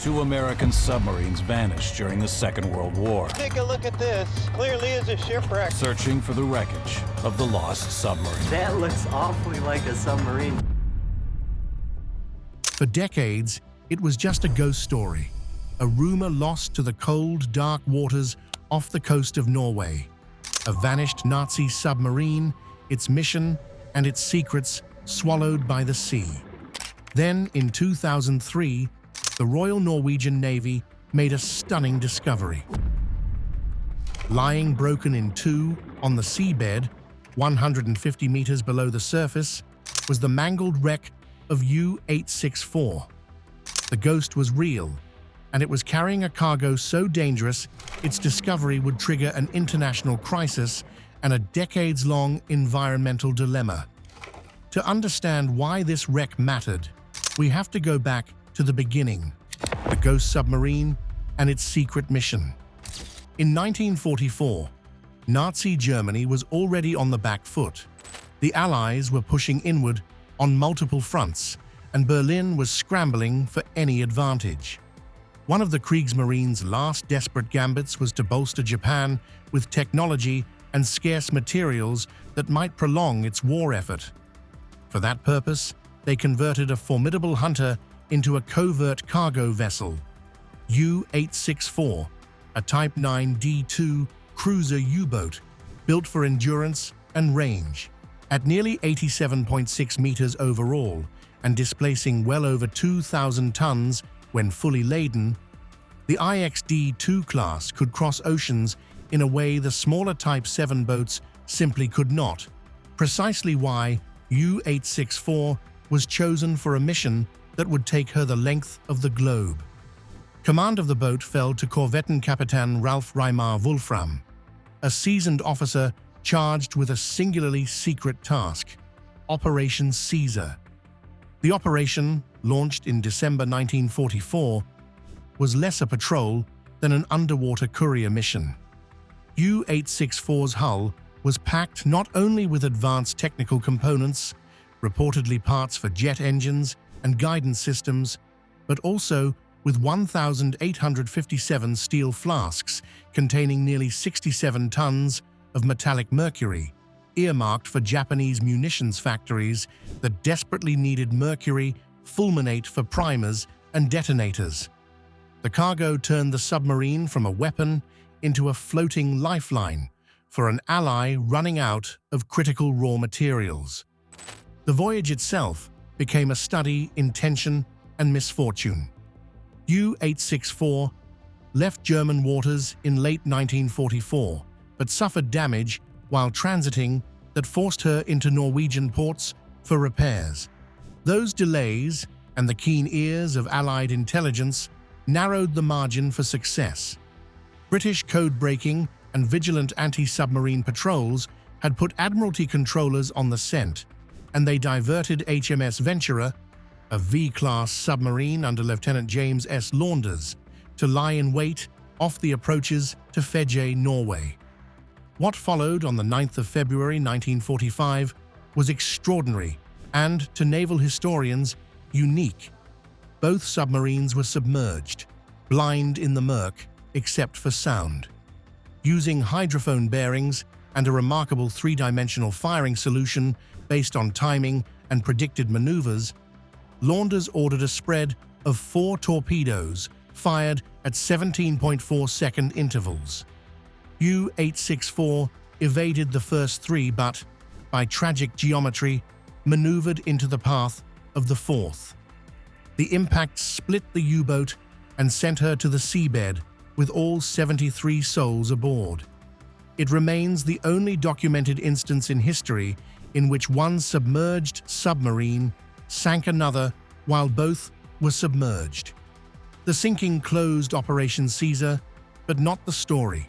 Two American submarines vanished during the Second World War, Take a look at this. Clearly is a shipwreck. searching for the wreckage of the lost submarine. That looks awfully like a submarine. For decades, it was just a ghost story, a rumor lost to the cold, dark waters off the coast of Norway. A vanished Nazi submarine, its mission and its secrets swallowed by the sea. Then, in 2003, the Royal Norwegian Navy made a stunning discovery. Lying broken in two on the seabed, 150 meters below the surface, was the mangled wreck of U-864. The ghost was real, and it was carrying a cargo so dangerous its discovery would trigger an international crisis and a decades-long environmental dilemma. To understand why this wreck mattered, we have to go back to the beginning, the ghost submarine and its secret mission. In 1944, Nazi Germany was already on the back foot. The Allies were pushing inward on multiple fronts, and Berlin was scrambling for any advantage. One of the Kriegsmarine's last desperate gambits was to bolster Japan with technology and scarce materials that might prolong its war effort. For that purpose, they converted a formidable hunter into a covert cargo vessel, U-864, a Type 9 D2 cruiser U-boat built for endurance and range. At nearly 87.6 meters overall and displacing well over 2,000 tons when fully laden, the IXD-2 class could cross oceans in a way the smaller Type 7 boats simply could not, precisely why U-864 was chosen for a mission that would take her the length of the globe. Command of the boat fell to Korvettenkaptein Ralph Reimar Wolfram, a seasoned officer charged with a singularly secret task, Operation Caesar. The operation, launched in December 1944, was less a patrol than an underwater courier mission. U-864's hull was packed not only with advanced technical components, reportedly parts for jet engines and guidance systems, but also with 1,857 steel flasks containing nearly 67 tons of metallic mercury, earmarked for Japanese munitions factories that desperately needed mercury fulminate for primers and detonators. The cargo turned the submarine from a weapon into a floating lifeline for an ally running out of critical raw materials. The voyage itself became a study in tension and misfortune. U-864 left German waters in late 1944, but suffered damage while transiting that forced her into Norwegian ports for repairs. Those delays and the keen ears of Allied intelligence narrowed the margin for success. British code-breaking and vigilant anti-submarine patrols had put Admiralty controllers on the scent, and they diverted HMS Venturer, a V-class submarine under Lieutenant James S. Launders, to lie in wait off the approaches to Fedje, Norway. What followed on the 9th of February 1945 was extraordinary and, to naval historians, unique. Both submarines were submerged, blind in the murk except for sound. Using hydrophone bearings and a remarkable three-dimensional firing solution based on timing and predicted maneuvers, Launders ordered a spread of 4 torpedoes fired at 17.4-second intervals. U-864 evaded the first 3 but, by tragic geometry, maneuvered into the path of the 4th. The impact split the U-boat and sent her to the seabed with all 73 souls aboard. It remains the only documented instance in history in which one submerged submarine sank another while both were submerged. The sinking closed Operation Caesar, but not the story.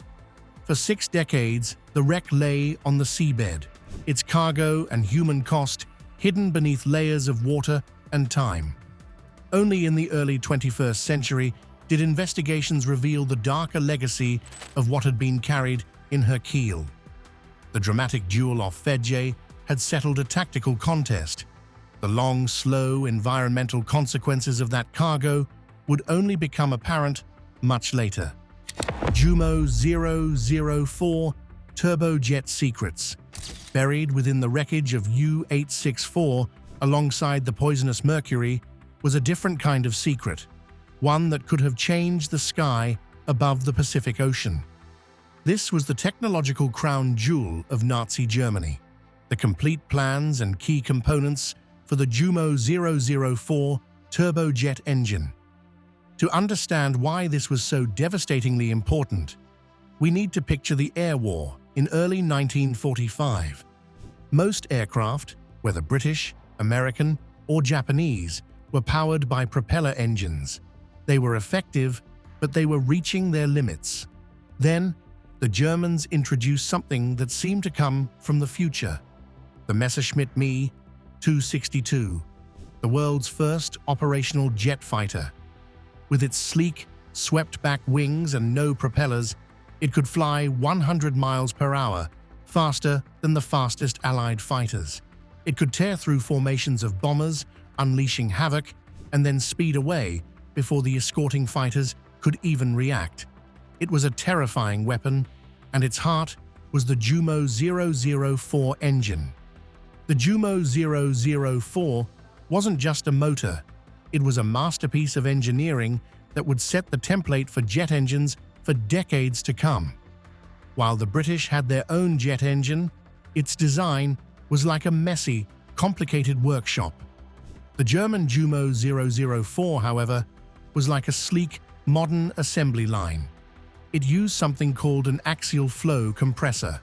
For 6 decades, the wreck lay on the seabed, its cargo and human cost hidden beneath layers of water and time. Only in the early 21st century did investigations reveal the darker legacy of what had been carried in her keel. The dramatic duel off Fedje had settled a tactical contest. The long, slow environmental consequences of that cargo would only become apparent much later. Jumo 004 Turbojet Secrets. Buried within the wreckage of U-864 alongside the poisonous Mercury was a different kind of secret, one that could have changed the sky above the Pacific Ocean. This was the technological crown jewel of Nazi Germany, the complete plans and key components for the Jumo 004 turbojet engine. To understand why this was so devastatingly important, we need to picture the air war in early 1945. Most aircraft, whether British, American, or Japanese, were powered by propeller engines. They were effective, but they were reaching their limits. Then, the Germans introduced something that seemed to come from the future: the Messerschmitt Me 262, the world's first operational jet fighter. With its sleek, swept-back wings and no propellers, it could fly 100 miles per hour, faster than the fastest Allied fighters. It could tear through formations of bombers, unleashing havoc, and then speed away before the escorting fighters could even react. It was a terrifying weapon, and its heart was the Jumo 004 engine. The Jumo 004 wasn't just a motor, it was a masterpiece of engineering that would set the template for jet engines for decades to come. While the British had their own jet engine, its design was like a messy, complicated workshop. The German Jumo 004, however, was like a sleek, modern assembly line. It used something called an axial flow compressor.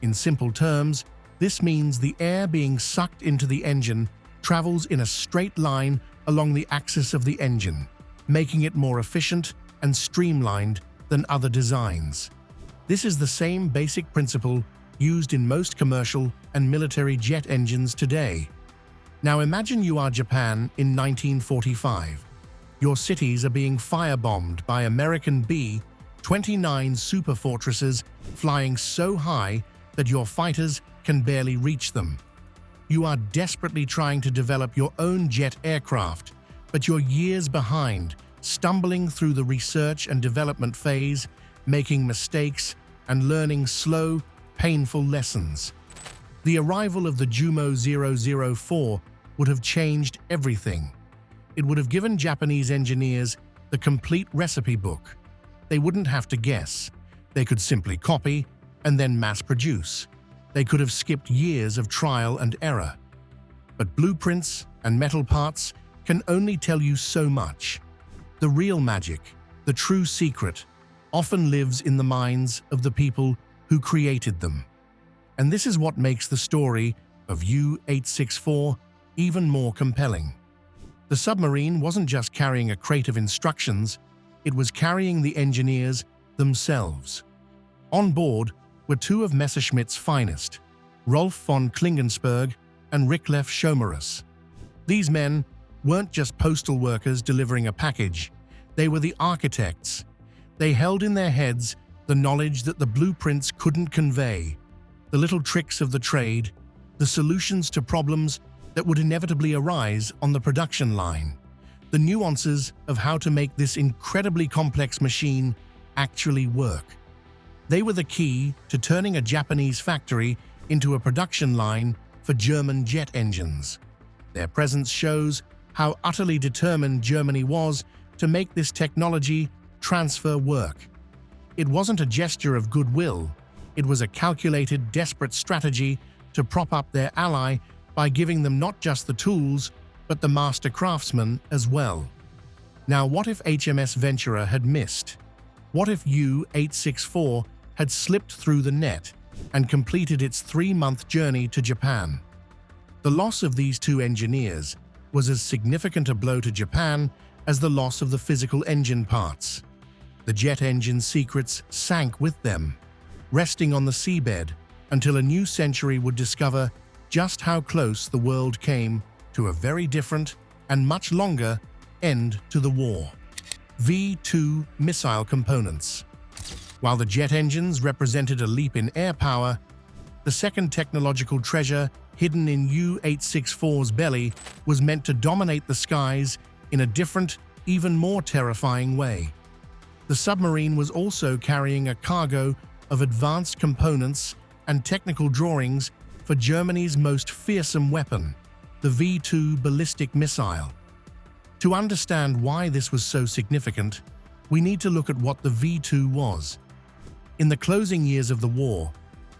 In simple terms, this means the air being sucked into the engine travels in a straight line along the axis of the engine, making it more efficient and streamlined than other designs. This is the same basic principle used in most commercial and military jet engines today. Now imagine you are Japan in 1945. Your cities are being firebombed by American B-29 super fortresses flying so high that your fighters can barely reach them. You are desperately trying to develop your own jet aircraft, but you're years behind, stumbling through the research and development phase, making mistakes and learning slow, painful lessons. The arrival of the Jumo 004 would have changed everything. It would have given Japanese engineers the complete recipe book. They wouldn't have to guess. They could simply copy and then mass produce. They could have skipped years of trial and error. But blueprints and metal parts can only tell you so much. The real magic, the true secret, often lives in the minds of the people who created them. And this is what makes the story of U-864 even more compelling. The submarine wasn't just carrying a crate of instructions, it was carrying the engineers themselves. On board were two of Messerschmitt's finest, Rolf von Klingensberg and Rickleff Schomerus. These men weren't just postal workers delivering a package, they were the architects. They held in their heads the knowledge that the blueprints couldn't convey, the little tricks of the trade, the solutions to problems that would inevitably arise on the production line, the nuances of how to make this incredibly complex machine actually work. They were the key to turning a Japanese factory into a production line for German jet engines. Their presence shows how utterly determined Germany was to make this technology transfer work. It wasn't a gesture of goodwill, it was a calculated, desperate strategy to prop up their ally by giving them not just the tools, but the master craftsmen as well. Now, what if HMS Venturer had missed? What if U-864 had slipped through the net and completed its 3-month journey to Japan? The loss of these two engineers was as significant a blow to Japan as the loss of the physical engine parts. The jet engine secrets sank with them, resting on the seabed until a new century would discover just how close the world came to a very different and much longer end to the war. V-2 missile components. While the jet engines represented a leap in air power, the second technological treasure hidden in U-864's belly was meant to dominate the skies in a different, even more terrifying way. The submarine was also carrying a cargo of advanced components and technical drawings for Germany's most fearsome weapon, the V-2 ballistic missile. To understand why this was so significant, we need to look at what the V-2 was. In the closing years of the war,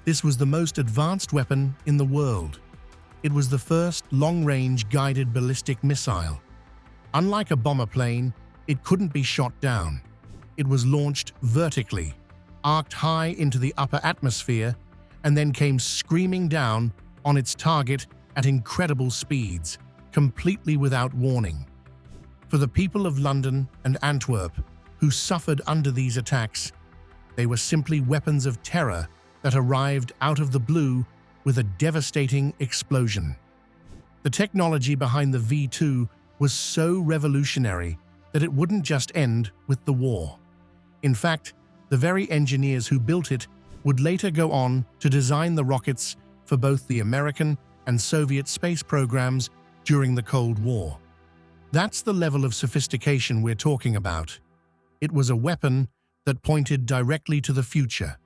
this was the most advanced weapon in the world. It was the first long-range guided ballistic missile. Unlike a bomber plane, it couldn't be shot down. It was launched vertically, arced high into the upper atmosphere, and then came screaming down on its target at incredible speeds, completely without warning. For the people of London and Antwerp, who suffered under these attacks, they were simply weapons of terror that arrived out of the blue with a devastating explosion. The technology behind the V-2 was so revolutionary that it wouldn't just end with the war. In fact, the very engineers who built it would later go on to design the rockets for both the American and Soviet space programs during the Cold War. That's the level of sophistication we're talking about. It was a weapon that pointed directly to the future.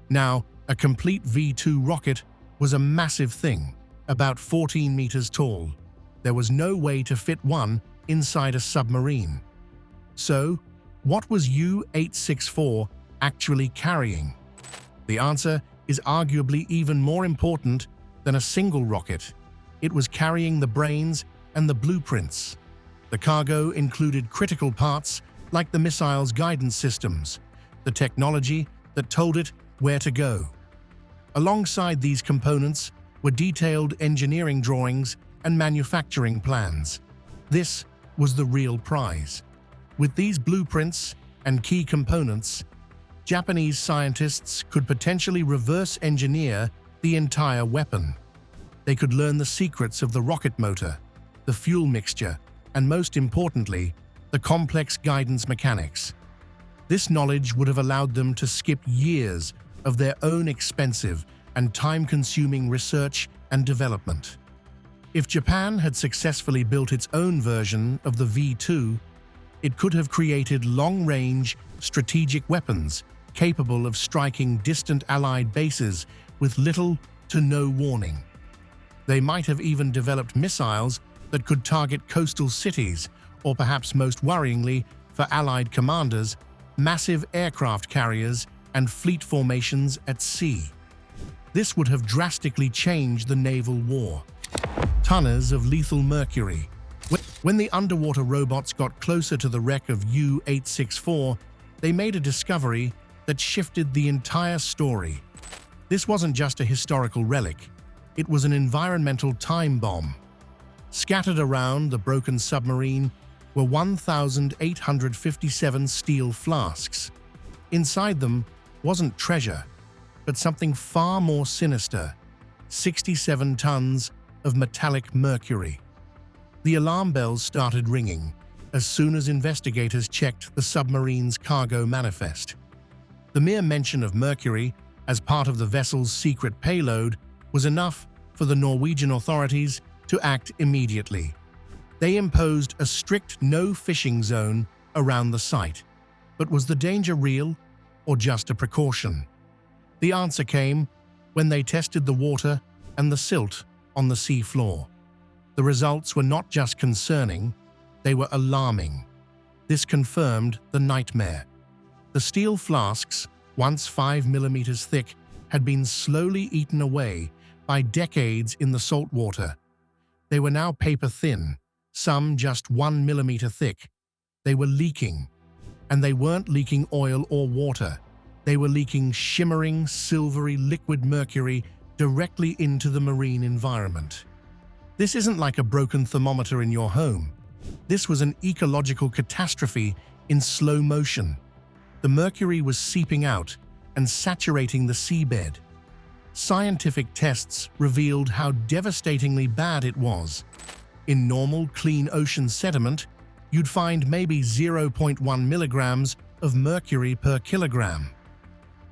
Now, a complete V-2 rocket was a massive thing, about 14 meters tall. There was no way to fit one inside a submarine. So, what was U-864 actually carrying? The answer is arguably even more important than a single rocket. It was carrying the brains and the blueprints. The cargo included critical parts like the missile's guidance systems, the technology that told it where to go. Alongside these components were detailed engineering drawings and manufacturing plans. This was the real prize. With these blueprints and key components, Japanese scientists could potentially reverse engineer the entire weapon. They could learn the secrets of the rocket motor, the fuel mixture, and most importantly, the complex guidance mechanics. This knowledge would have allowed them to skip years of their own expensive and time-consuming research and development. If Japan had successfully built its own version of the V-2, it could have created long-range, strategic weapons capable of striking distant Allied bases with little to no warning. They might have even developed missiles that could target coastal cities, or perhaps most worryingly for Allied commanders, massive aircraft carriers and fleet formations at sea. This would have drastically changed the naval war. Tons of lethal mercury. When the underwater robots got closer to the wreck of U-864, they made a discovery that shifted the entire story. This wasn't just a historical relic, it was an environmental time bomb. Scattered around the broken submarine were 1,857 steel flasks. Inside them wasn't treasure, but something far more sinister: 67 tons of metallic mercury. The alarm bells started ringing as soon as investigators checked the submarine's cargo manifest. The mere mention of mercury as part of the vessel's secret payload was enough for the Norwegian authorities to act immediately. They imposed a strict no-fishing zone around the site. But was the danger real or just a precaution? The answer came when they tested the water and the silt on the sea floor. The results were not just concerning, they were alarming. This confirmed the nightmare. The steel flasks, once 5 millimeters thick, had been slowly eaten away by decades in the salt water. They were now paper-thin, some just 1 millimeter thick. They were leaking. And they weren't leaking oil or water. They were leaking shimmering, silvery liquid mercury directly into the marine environment. This isn't like a broken thermometer in your home. This was an ecological catastrophe in slow motion. The mercury was seeping out and saturating the seabed. Scientific tests revealed how devastatingly bad it was. In normal, clean ocean sediment, you'd find maybe 0.1 milligrams of mercury per kilogram.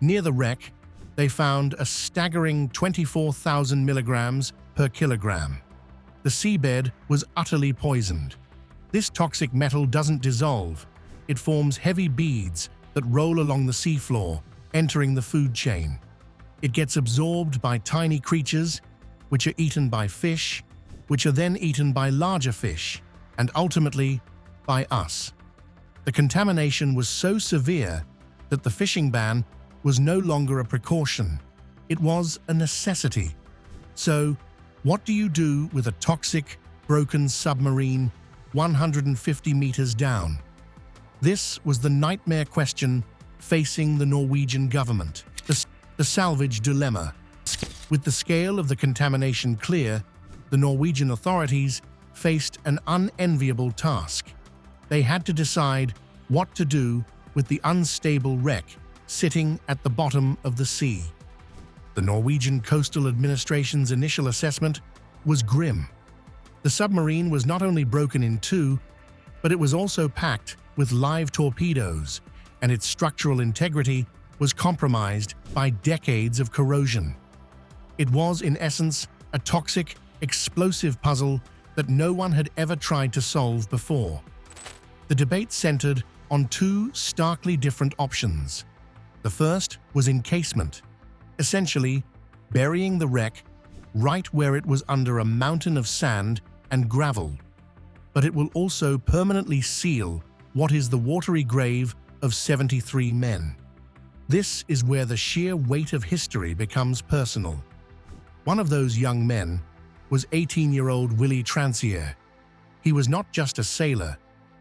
Near the wreck, they found a staggering 24,000 milligrams per kilogram. The seabed was utterly poisoned. This toxic metal doesn't dissolve. It forms heavy beads that roll along the seafloor, entering the food chain. It gets absorbed by tiny creatures, which are eaten by fish, which are then eaten by larger fish, and ultimately by us. The contamination was so severe that the fishing ban was no longer a precaution. It was a necessity. So, what do you do with a toxic, broken submarine 150 meters down? This was the nightmare question facing the Norwegian government. The Salvage dilemma. With the scale of the contamination clear, the Norwegian authorities faced an unenviable task. They had to decide what to do with the unstable wreck sitting at the bottom of the sea. The Norwegian Coastal Administration's initial assessment was grim. The submarine was not only broken in two, but it was also packed with live torpedoes, and its structural integrity was compromised by decades of corrosion. It was, in essence, a toxic, explosive puzzle that no one had ever tried to solve before. The debate centered on two starkly different options. The first was encasement, essentially burying the wreck right where it was under a mountain of sand and gravel. But it will also permanently seal what is the watery grave of 73 men. This is where the sheer weight of history becomes personal. One of those young men was 18-year-old Willy Transier. He was not just a sailor,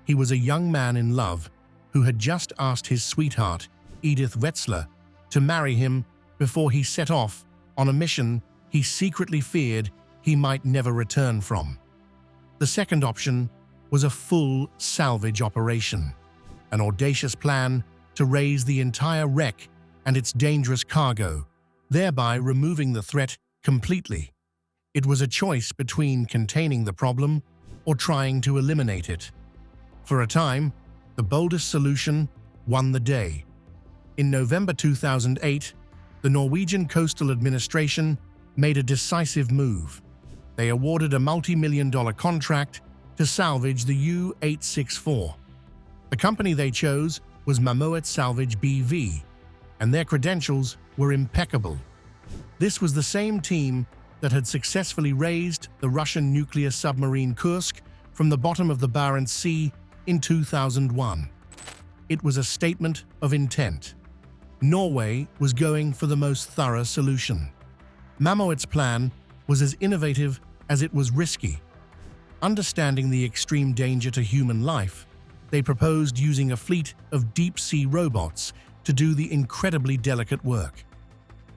he was a young man in love who had just asked his sweetheart, Edith Wetzler, to marry him before he set off on a mission he secretly feared he might never return from. The second option was a full salvage operation, an audacious plan to raise the entire wreck and its dangerous cargo, thereby removing the threat completely. It was a choice between containing the problem or trying to eliminate it. For a time, the boldest solution won the day. In November 2008, the Norwegian Coastal Administration made a decisive move. They awarded a multi-million-dollar contract to salvage the U-864. The company they chose was Mammoet Salvage BV, and their credentials were impeccable. This was the same team that had successfully raised the Russian nuclear submarine Kursk from the bottom of the Barents Sea in 2001. It was a statement of intent. Norway was going for the most thorough solution. Mammoet's plan was as innovative as it was risky. Understanding the extreme danger to human life, they proposed using a fleet of deep-sea robots to do the incredibly delicate work.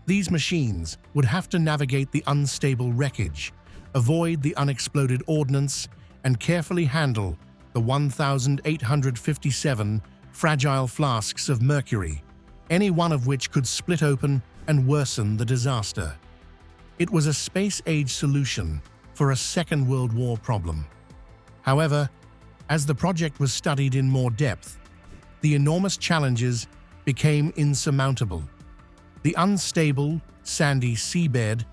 These machines would have to navigate the unstable wreckage, avoid the unexploded ordnance, and carefully handle the 1,857 fragile flasks of mercury, any one of which could split open and worsen the disaster. It was a space-age solution for a Second World War problem. However, as the project was studied in more depth, the enormous challenges became insurmountable. The unstable, sandy seabed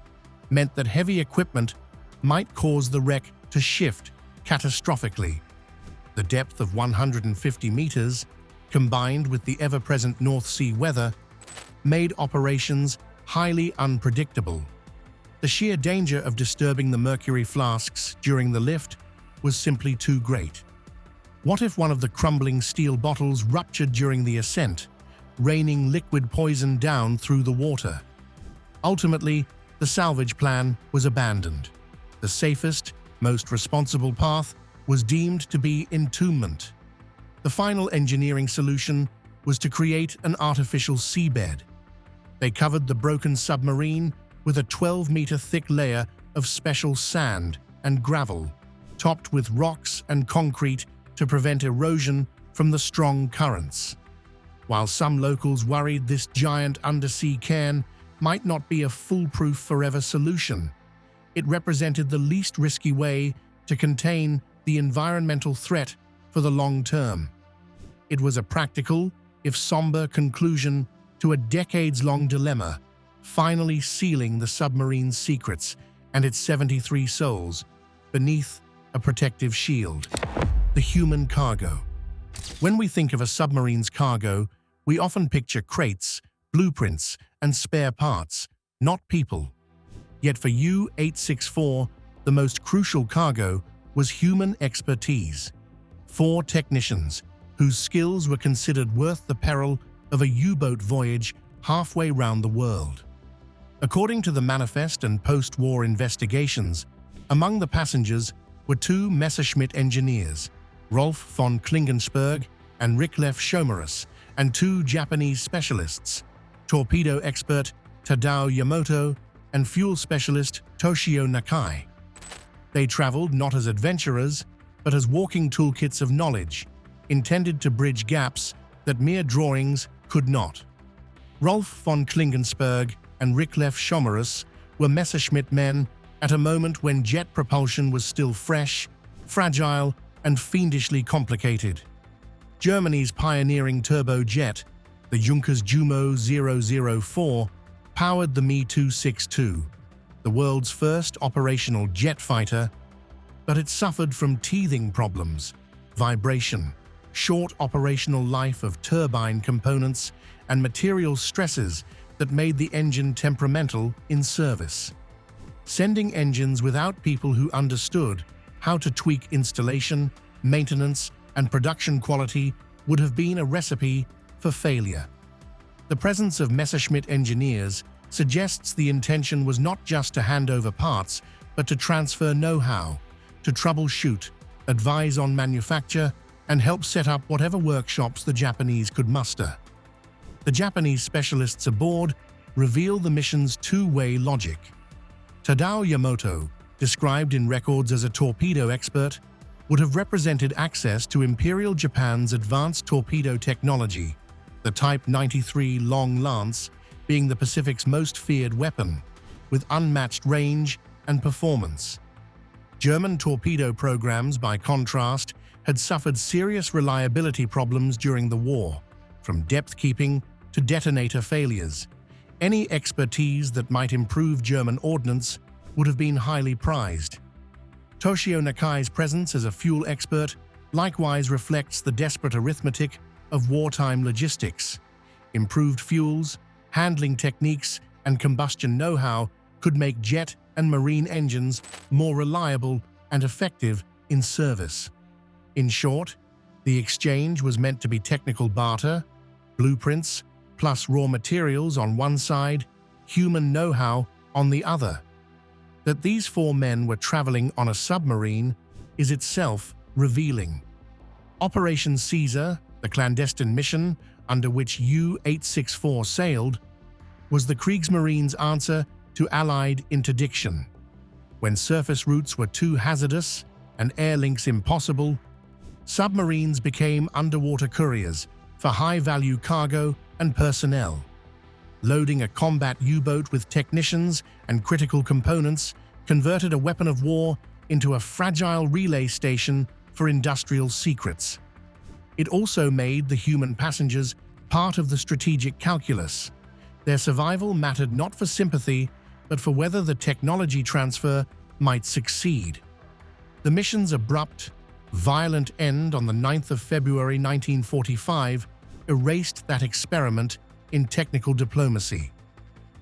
meant that heavy equipment might cause the wreck to shift catastrophically. The depth of 150 meters, combined with the ever-present North Sea weather, made operations highly unpredictable. The sheer danger of disturbing the mercury flasks during the lift was simply too great. What if one of the crumbling steel bottles ruptured during the ascent, raining liquid poison down through the water? Ultimately, the salvage plan was abandoned. The safest, most responsible path was deemed to be entombment. The final engineering solution was to create an artificial seabed. They covered the broken submarine with a 12-meter thick layer of special sand and gravel, topped with rocks and concrete to prevent erosion from the strong currents. While some locals worried this giant undersea cairn might not be a foolproof forever solution, it represented the least risky way to contain the environmental threat for the long term. It was a practical, if somber, conclusion to a decades-long dilemma, finally sealing the submarine's secrets and its 73 souls beneath a protective shield. the human cargo. When we think of a submarine's cargo, we often picture crates, blueprints, and spare parts, not people. Yet for U-864, the most crucial cargo was human expertise. 4 technicians, whose skills were considered worth the peril of a U-boat voyage halfway round the world. According to the manifest and post-war investigations, among the passengers were 2 Messerschmitt engineers, Rolf von Klingensberg and Rickleff Schomerus, and 2 Japanese specialists, torpedo expert Tadao Yamamoto and fuel specialist Toshio Nakai. They traveled not as adventurers, but as walking toolkits of knowledge, intended to bridge gaps that mere drawings could not. Rolf von Klingensberg and Rickleff Schomerus were Messerschmitt men at a moment when jet propulsion was still fresh, fragile, and fiendishly complicated. Germany's pioneering turbojet, the Junkers Jumo 004, powered the Me-262, the world's first operational jet fighter, but it suffered from teething problems, vibration, short operational life of turbine components, and material stresses that made the engine temperamental in service. Sending engines without people who understood how to tweak installation, maintenance, and production quality would have been a recipe for failure. The presence of Messerschmitt engineers suggests the intention was not just to hand over parts, but to transfer know-how, to troubleshoot, advise on manufacture, and help set up whatever workshops the Japanese could muster. The Japanese specialists aboard reveal the mission's two-way logic. Tadao Yamamoto, described in records as a torpedo expert, would have represented access to Imperial Japan's advanced torpedo technology, the Type 93 Long Lance being the Pacific's most feared weapon, with unmatched range and performance. German torpedo programs, by contrast, had suffered serious reliability problems during the war, from depth keeping to detonator failures. Any expertise that might improve German ordnance would have been highly prized. Toshio Nakai's presence as a fuel expert likewise reflects the desperate arithmetic of wartime logistics. Improved fuels, handling techniques, and combustion know-how could make jet and marine engines more reliable and effective in service. In short, the exchange was meant to be technical barter, blueprints, plus raw materials on one side, human know-how on the other. That these 4 men were traveling on a submarine is itself revealing. Operation Caesar, the clandestine mission under which U-864 sailed, was the Kriegsmarine's answer to Allied interdiction. When surface routes were too hazardous and air links impossible, submarines became underwater couriers for high-value cargo and personnel. Loading a combat U-boat with technicians and critical components converted a weapon of war into a fragile relay station for industrial secrets. It also made the human passengers part of the strategic calculus. Their survival mattered not for sympathy, but for whether the technology transfer might succeed. The mission's abrupt, violent end on the 9th of February 1945 erased that experiment in technical diplomacy.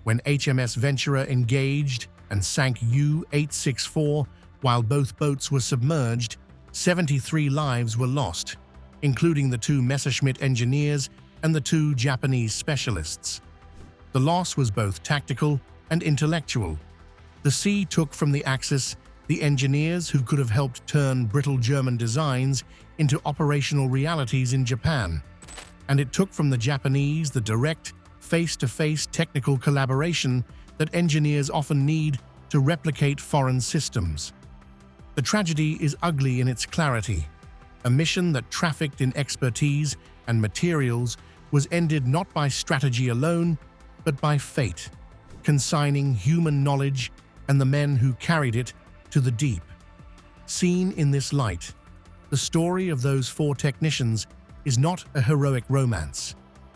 When HMS Venturer engaged and sank U-864 while both boats were submerged, 73 lives were lost, including the 2 Messerschmitt engineers and the 2 Japanese specialists. The loss was both tactical and intellectual. The sea took from the Axis the engineers who could have helped turn brittle German designs into operational realities in Japan, and it took from the Japanese the direct, face-to-face technical collaboration that engineers often need to replicate foreign systems. The tragedy is ugly in its clarity. A mission that trafficked in expertise and materials was ended not by strategy alone, but by fate, consigning human knowledge and the men who carried it to the deep. Seen in this light, the story of those 4 technicians is not a heroic romance.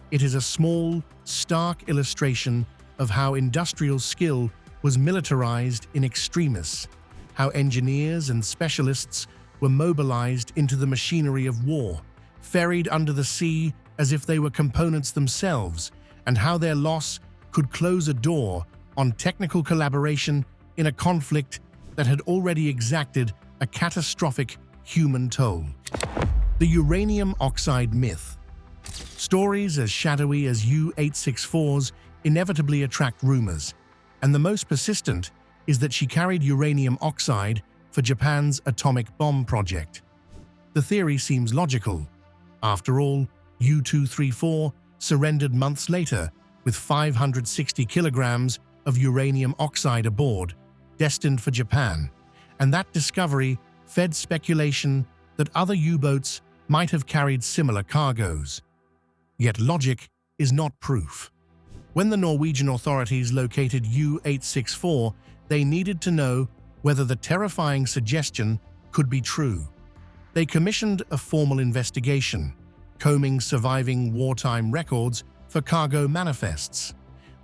It is a small, stark illustration of how industrial skill was militarized in extremis, how engineers and specialists were mobilized into the machinery of war, ferried under the sea as if they were components themselves, and how their loss could close a door on technical collaboration in a conflict that had already exacted a catastrophic human toll. The uranium oxide myth. Stories as shadowy as U-864's inevitably attract rumors, and the most persistent is that she carried uranium oxide for Japan's atomic bomb project. The theory seems logical. After all, U-234 surrendered months later with 560 kilograms of uranium oxide aboard, destined for Japan, and that discovery fed speculation that other U-boats might have carried similar cargoes. Yet logic is not proof. When the Norwegian authorities located U-864, they needed to know whether the terrifying suggestion could be true. They commissioned a formal investigation, combing surviving wartime records for cargo manifests.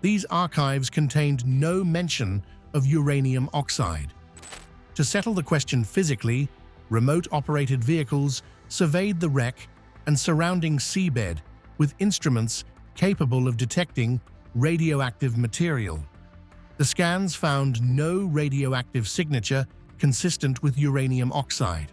These archives contained no mention of uranium oxide. To settle the question physically, remote-operated vehicles surveyed the wreck and surrounding seabed with instruments capable of detecting radioactive material. The scans found no radioactive signature consistent with uranium oxide.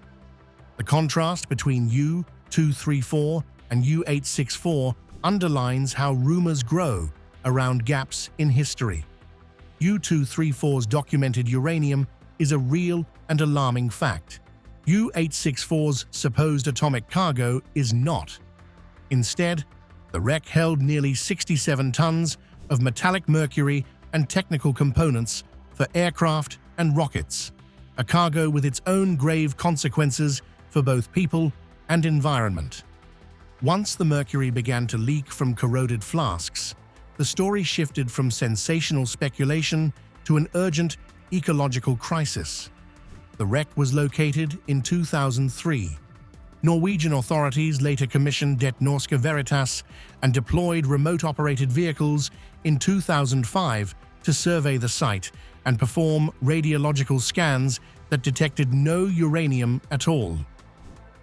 The contrast between U-234 and U-864 underlines how rumors grow around gaps in history. U-234's documented uranium is a real and alarming fact. U-864's supposed atomic cargo is not. Instead, the wreck held nearly 67 tons of metallic mercury and technical components for aircraft and rockets, a cargo with its own grave consequences for both people and environment. Once the mercury began to leak from corroded flasks, the story shifted from sensational speculation to an urgent ecological crisis. The wreck was located in 2003. Norwegian authorities later commissioned Det Norske Veritas and deployed remote-operated vehicles in 2005 to survey the site and perform radiological scans that detected no uranium at all.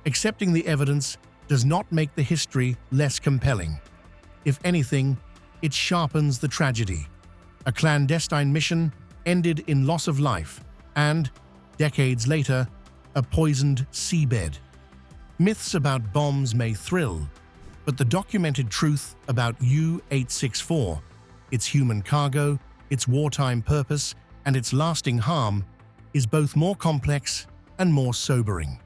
Accepting the evidence does not make the history less compelling. If anything, it sharpens the tragedy. A clandestine mission ended in loss of life and, decades later, a poisoned seabed. Myths about bombs may thrill, but the documented truth about U-864, its human cargo, its wartime purpose, and its lasting harm, is both more complex and more sobering.